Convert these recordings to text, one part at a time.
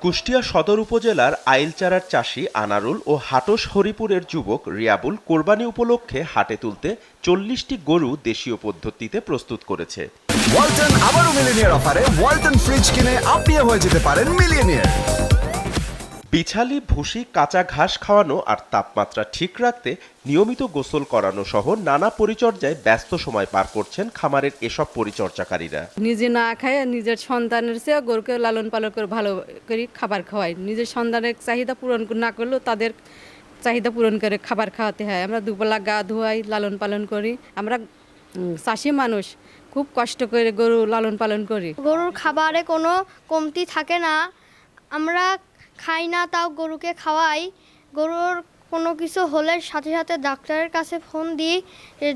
কুষ্টিয়া সদর উপজেলার আইলচারার চাষী আনারুল ও হাটস হরিপুরের যুবক রিয়াবুল কোরবানি উপলক্ষে হাটে তুলতে ৪০টি গরু দেশীয় পদ্ধতিতে প্রস্তুত করেছে। ওয়ালটন আবারও মিলিয়নিয়ার অফারে ওয়ালটন ফ্রিজ কিনে আপনিও হয়ে যেতে পারেন মিলিয়নিয়ার। বিছালি, ভুসি, কাঁচা ঘাস খাওয়ানো আর তাপমাত্রা ঠিক রাখতে নিয়মিত গোসল করানো সহ নানা পরিচর্যায় ব্যস্ত সময় পার করছেন খামারের এসব পরিচর্যাকারীরা। নিজে না খায় নিজের সন্তানের চেয়ে গরুকে লালন পালন করে ভালো করে খাবার খাওয়াই। নিজের সন্তানের চাহিদা পূরণ না করলেও তাদের চাহিদা পূরণ করে খাবার খাওয়াতে হয়। আমরা দুবেলা গা ধোয়াই, লালন পালন করি। আমরা চাষি মানুষ, খুব কষ্ট করে গরু লালন পালন করি। গরুর খাবারে কোনো কমতি থাকে না, আমরা খাই না তাও গরুকে খাওয়াই। গরুর কোনো কিছু হলে সাথে সাথে ডাক্তারের কাছে ফোন দিই,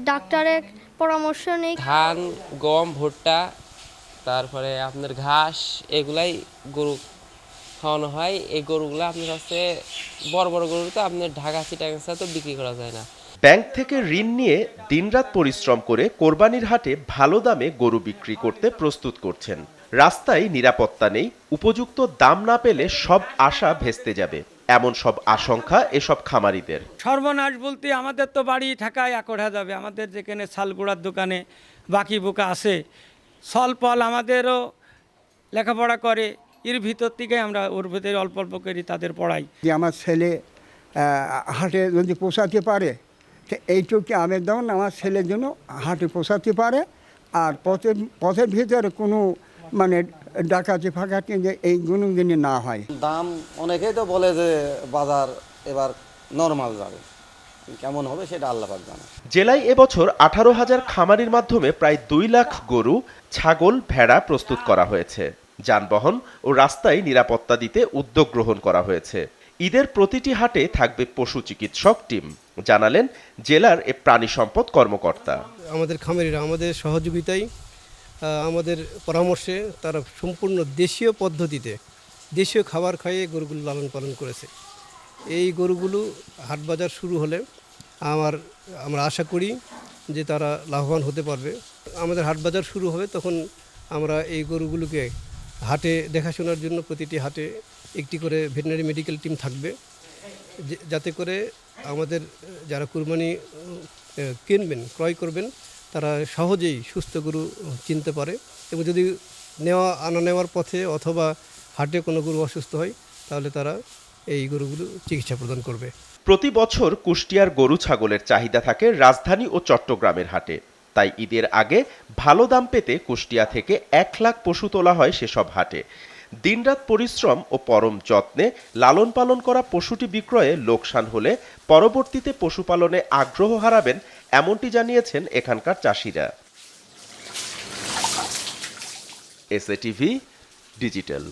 ডাক্তারের পরামর্শ নিই। ধান, গম, ভুট্টা, তারপরে আপনার ঘাস, এগুলাই গরু খাওয়ানো হয়। এই গরুগুলো আপনার কাছে বড় বড় গরু তো আপনার ঢাকা চিটাগাং তো বিক্রি করা যায় না। ব্যাংক থেকে ঋণ নিয়ে দিনরাত পরিশ্রম করে কোরবানির হাটে ভালো দামে গরু বিক্রি করতে প্রস্তুত করছেন। রাস্তায় নিরাপত্তা নেই, উপযুক্ত দাম না পেলে সব আশা ভেস্তে যাবে, এমন সব আশঙ্কা এসব খামারিদের। সর্বনাশ বলতে আমাদের তো বাড়ি ঢাকায় একড়া যাবে। আমাদের যেখানে শালগুড়ার দোকানে বাকি বোকা আছে, সলপল আমাদেরও লেখাপড়া করে, এর ভিতর থেকে আমরা ওর ভিতরে অল্প অল্প করে তাদের পড়াই। যে আমার ছেলে হাটে যদি পোষাতে পারে, তো এইটুকু আবেদন আমার ছেলের জন্য হাটে পোষাতে পারে। আর পথের ভিতরে কোনো মানে ডাকাতি ফাঁকাতি যে এই কোনো দিনে না হয়। দাম অনেকেই তো বলে যে বাজার এবার নরমাল যাবে, কেমন হবে সেটা আল্লাহ পাক জানে। জেলায় এবছর 18,000 খামারির মাধ্যমে প্রায় 2 লাখ গরু, ছাগল, ভেড়া প্রস্তুত করা হয়েছে। যানবাহন ও রাস্তায় নিরাপত্তা দিতে উদ্যোগ গ্রহণ করা হয়েছে। ঈদের প্রতিটি হাটে থাকবে পশু চিকিৎসক টিম, জানালেন জেলার এ প্রাণী সম্পদ কর্মকর্তা। আমাদের খামারিরা আমাদের সহযোগিতায়, আমাদের পরামর্শে তারা সম্পূর্ণ দেশীয় পদ্ধতিতে দেশীয় খাবার খাইয়ে গরুগুলো লালন পালন করেছে। এই গরুগুলো হাটবাজার শুরু হলে আমরা আশা করি যে তারা লাভবান হতে পারবে। আমাদের হাটবাজার শুরু হবে তখন আমরা এই গরুগুলোকে হাটে দেখাশোনার জন্য প্রতিটি হাটে একটি করে ভেটেরিনারি মেডিকেল টিম থাকবে, যাতে করে আমাদের যারা কুরবানি কিনবেন, ক্রয় করবেন, তারা সহজেই সুস্থ গরু চিনতে পারে এবং যদি নেওয়ার পথে অথবা হাটে কোনো গরু অসুস্থ হয় তাহলে তারা এই গরুগুলো চিকিৎসা প্রদান করবে। প্রতি বছর কুষ্টিয়ার গরু ছাগলের চাহিদা থাকে রাজধানী ও চট্টগ্রামের হাটে। তাই ঈদের আগে ভালো দাম পেতে কুষ্টিয়া থেকে 1 লাখ পশু তোলা হয় সেসব হাটে। দিনরাত পরিশ্রম ও পরম যত্নে লালন পালন করা পশুটি বিক্রয়ে লোকসান হলে পরবর্তীতে পশুপালনে আগ্রহ হারাবেন, এমনটি জানিয়েছেন এখানকার চাষিরা। SATV digital.